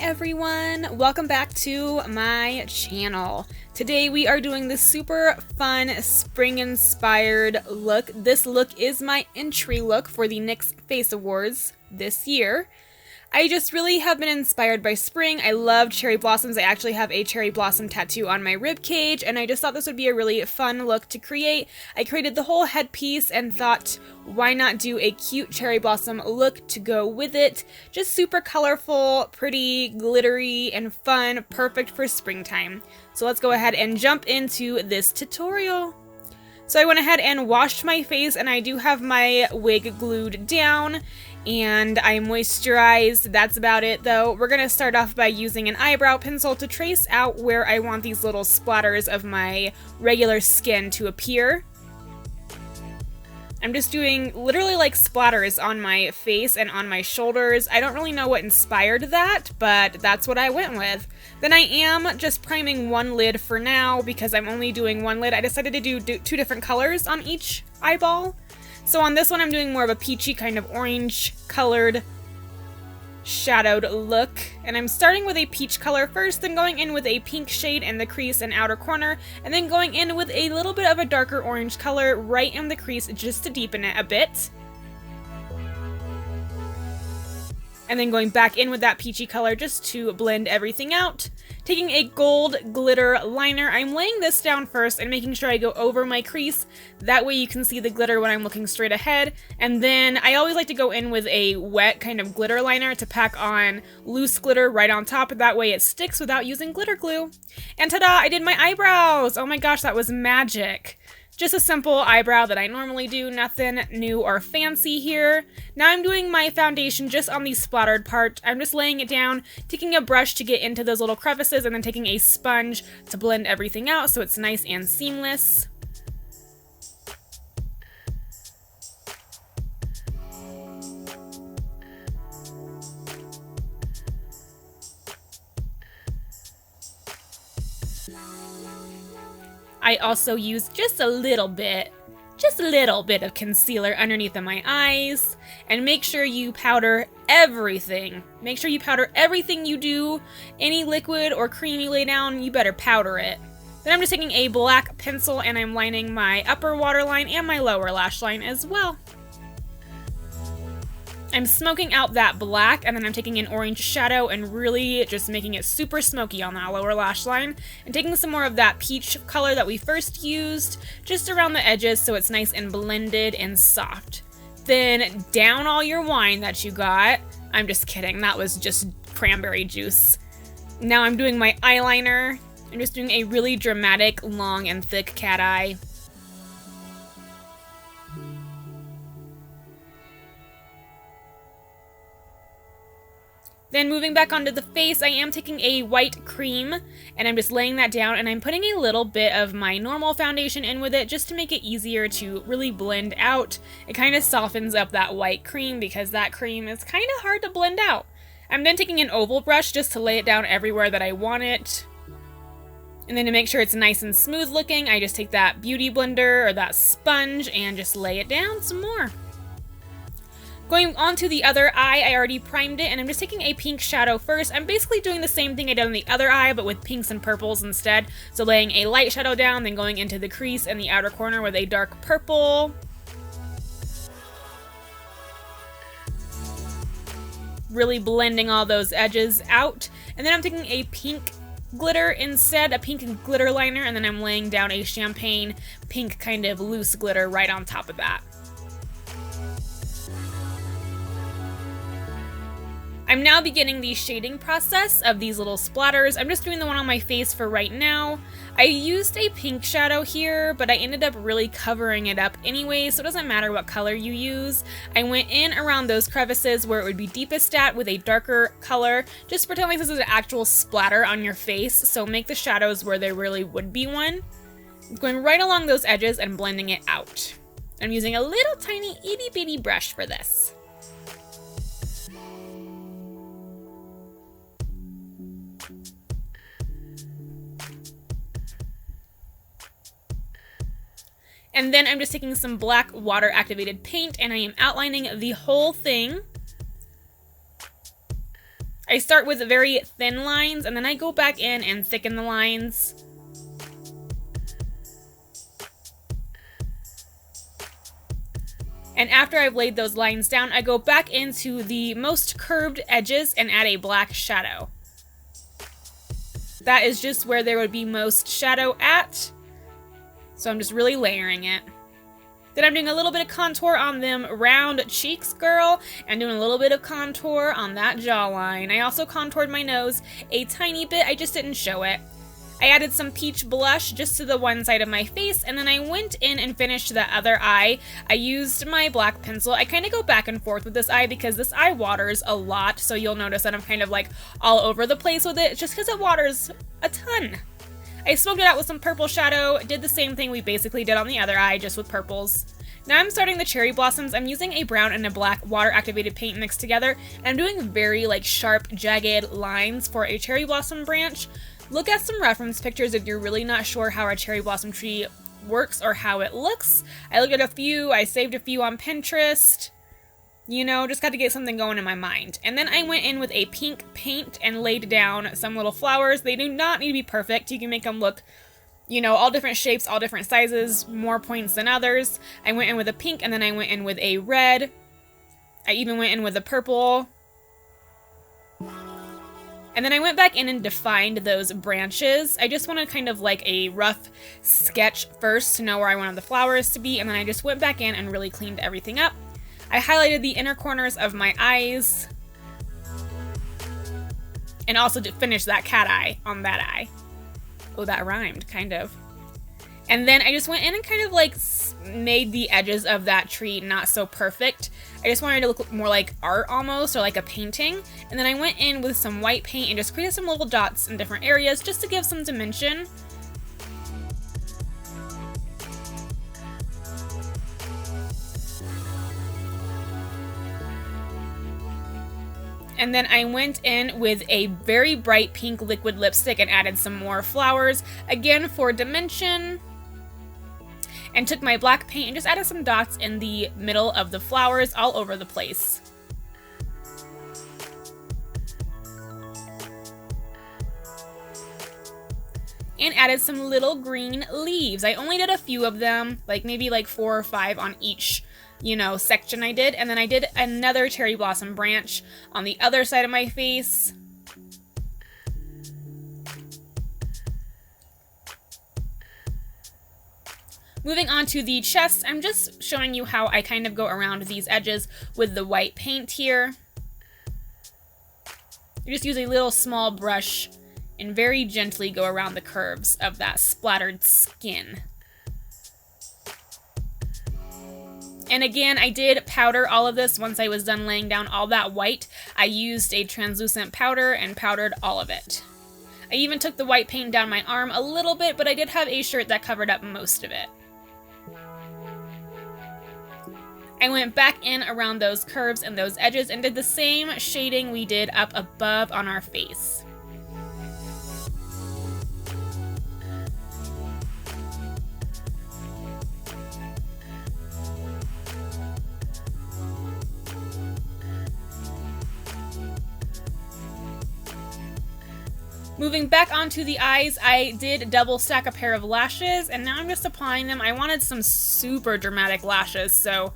Everyone, welcome back to my channel. Today we are doing this super fun spring inspired look. This look is my entry look for the NYX Face Awards this year. I just really have been inspired by spring. I love cherry blossoms. I actually have a cherry blossom tattoo on my rib cage, and I just thought this would be a really fun look to create. I created the whole headpiece and thought, why not do a cute cherry blossom look to go with it? Just super colorful, pretty, glittery, and fun, perfect for springtime. So let's go ahead and jump into this tutorial. So I went ahead and washed my face, and I do have my wig glued down, and I moisturized. That's about it though. We're gonna start off by using an eyebrow pencil to trace out where I want these little splatters of my regular skin to appear. I'm just doing literally like splatters on my face and on my shoulders. I don't really know what inspired that, but that's what I went with. Then I am just priming one lid for now because I'm only doing one lid. I decided to do two different colors on each eyeball. So on this one, I'm doing more of a peachy kind of orange colored shadowed look. And I'm starting with a peach color first, then going in with a pink shade in the crease and outer corner, and then going in with a little bit of a darker orange color right in the crease just to deepen it a bit. And then going back in with that peachy color just to blend everything out. Taking a gold glitter liner, I'm laying this down first and making sure I go over my crease. That way you can see the glitter when I'm looking straight ahead. And then I always like to go in with a wet kind of glitter liner to pack on loose glitter right on top. That way it sticks without using glitter glue. And ta-da! I did my eyebrows! Oh my gosh, that was magic! Just a simple eyebrow that I normally do, nothing new or fancy here. Now I'm doing my foundation just on the splattered part. I'm just laying it down, taking a brush to get into those little crevices, and then taking a sponge to blend everything out so it's nice and seamless. I also use just a little bit of concealer underneath of my eyes, and make sure you powder everything. Make sure you powder everything you do. Any liquid or cream you lay down, you better powder it. Then I'm just taking a black pencil and I'm lining my upper waterline and my lower lash line as well. I'm smoking out that black, and then I'm taking an orange shadow and really just making it super smoky on that lower lash line, and taking some more of that peach color that we first used just around the edges so it's nice and blended and soft. Then down all your wine that you got. I'm just kidding, that was just cranberry juice. Now I'm doing my eyeliner. I'm just doing a really dramatic, long and thick cat eye. Then moving back onto the face, I am taking a white cream, and I'm just laying that down, and I'm putting a little bit of my normal foundation in with it just to make it easier to really blend out. It kind of softens up that white cream because that cream is kind of hard to blend out. I'm then taking an oval brush just to lay it down everywhere that I want it. And then to make sure it's nice and smooth looking, I just take that beauty blender or that sponge and just lay it down some more. Going on to the other eye, I already primed it, and I'm just taking a pink shadow first. I'm basically doing the same thing I did on the other eye, but with pinks and purples instead. So laying a light shadow down, then going into the crease and the outer corner with a dark purple. Really blending all those edges out. And then I'm taking a pink glitter instead, a pink glitter liner, and then I'm laying down a champagne pink kind of loose glitter right on top of that. I'm now beginning the shading process of these little splatters. I'm just doing the one on my face for right now. I used a pink shadow here, but I ended up really covering it up anyway, so it doesn't matter what color you use. I went in around those crevices where it would be deepest at with a darker color. Just pretend like this is an actual splatter on your face, so make the shadows where there really would be one. I'm going right along those edges and blending it out. I'm using a little tiny itty bitty brush for this. And then I'm just taking some black water activated paint and I am outlining the whole thing. I start with very thin lines and then I go back in and thicken the lines. And after I've laid those lines down, I go back into the most curved edges and add a black shadow. That is just where there would be most shadow at. So I'm just really layering it. Then I'm doing a little bit of contour on them round cheeks, girl, and doing a little bit of contour on that jawline. I also contoured my nose a tiny bit, I just didn't show it. I added some peach blush just to the one side of my face, and then I went in and finished the other eye. I used my black pencil. I kind of go back and forth with this eye because this eye waters a lot, so you'll notice that I'm kind of like all over the place with it, just because it waters a ton. I smoked it out with some purple shadow, did the same thing we basically did on the other eye, just with purples. Now I'm starting the cherry blossoms. I'm using a brown and a black water activated paint mixed together, and I'm doing very like sharp, jagged lines for a cherry blossom branch. Look at some reference pictures if you're really not sure how a cherry blossom tree works or how it looks. I looked at a few, I saved a few on Pinterest. You know, just got to get something going in my mind. And then I went in with a pink paint and laid down some little flowers. They do not need to be perfect. You can make them look, you know, all different shapes, all different sizes, more points than others. I went in with a pink and then I went in with a red. I even went in with a purple. And then I went back in and defined those branches. I just wanted kind of like a rough sketch first to know where I wanted the flowers to be. And then I just went back in and really cleaned everything up. I highlighted the inner corners of my eyes and also to finish that cat eye on that eye. Oh, that rhymed, kind of. And then I just went in and kind of like made the edges of that tree not so perfect. I just wanted it to look more like art almost, or like a painting. And then I went in with some white paint and just created some little dots in different areas just to give some dimension. And then I went in with a very bright pink liquid lipstick and added some more flowers, again for dimension. And took my black paint and just added some dots in the middle of the flowers all over the place. And added some little green leaves. I only did a few of them, like maybe like 4 or 5 on each, you know, section I did. And then I did another cherry blossom branch on the other side of my face. Moving on to the chest, I'm just showing you how I kind of go around these edges with the white paint here. You just use a little small brush and very gently go around the curves of that splattered skin. And again, I did powder all of this once I was done laying down all that white. I used a translucent powder and powdered all of it. I even took the white paint down my arm a little bit, but I did have a shirt that covered up most of it. I went back in around those curves and those edges and did the same shading we did up above on our face. Moving back onto the eyes, I did double stack a pair of lashes, and now I'm just applying them. I wanted some super dramatic lashes, so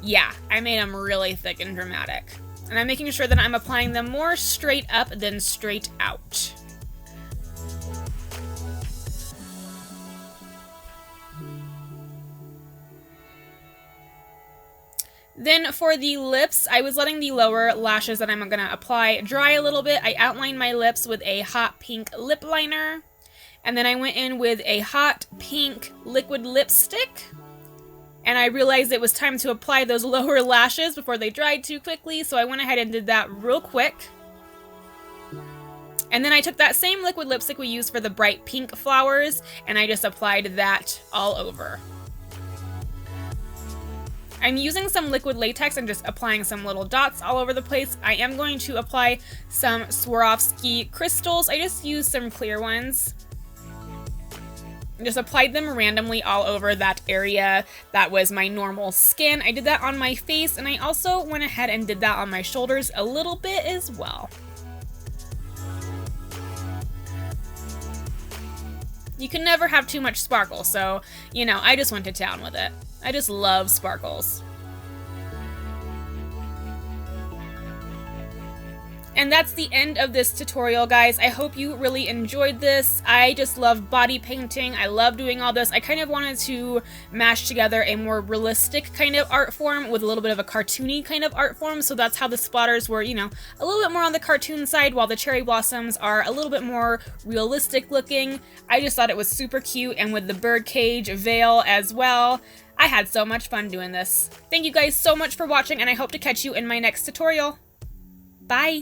yeah, I made them really thick and dramatic. And I'm making sure that I'm applying them more straight up than straight out. Then for the lips, I was letting the lower lashes that I'm going to apply dry a little bit. I outlined my lips with a hot pink lip liner. And then I went in with a hot pink liquid lipstick. And I realized it was time to apply those lower lashes before they dried too quickly. So I went ahead and did that real quick. And then I took that same liquid lipstick we used for the bright pink flowers. And I just applied that all over. I'm using some liquid latex and just applying some little dots all over the place. I am going to apply some Swarovski crystals. I just used some clear ones. Just applied them randomly all over that area that was my normal skin. I did that on my face, and I also went ahead and did that on my shoulders a little bit as well. You can never have too much sparkle, so, you know, I just went to town with it. I just love sparkles. And that's the end of this tutorial, guys. I hope you really enjoyed this. I just love body painting. I love doing all this. I kind of wanted to mash together a more realistic kind of art form with a little bit of a cartoony kind of art form. So that's how the splatters were, you know, a little bit more on the cartoon side, while the cherry blossoms are a little bit more realistic looking. I just thought it was super cute, and with the birdcage veil as well. I had so much fun doing this. Thank you guys so much for watching, and I hope to catch you in my next tutorial. Bye!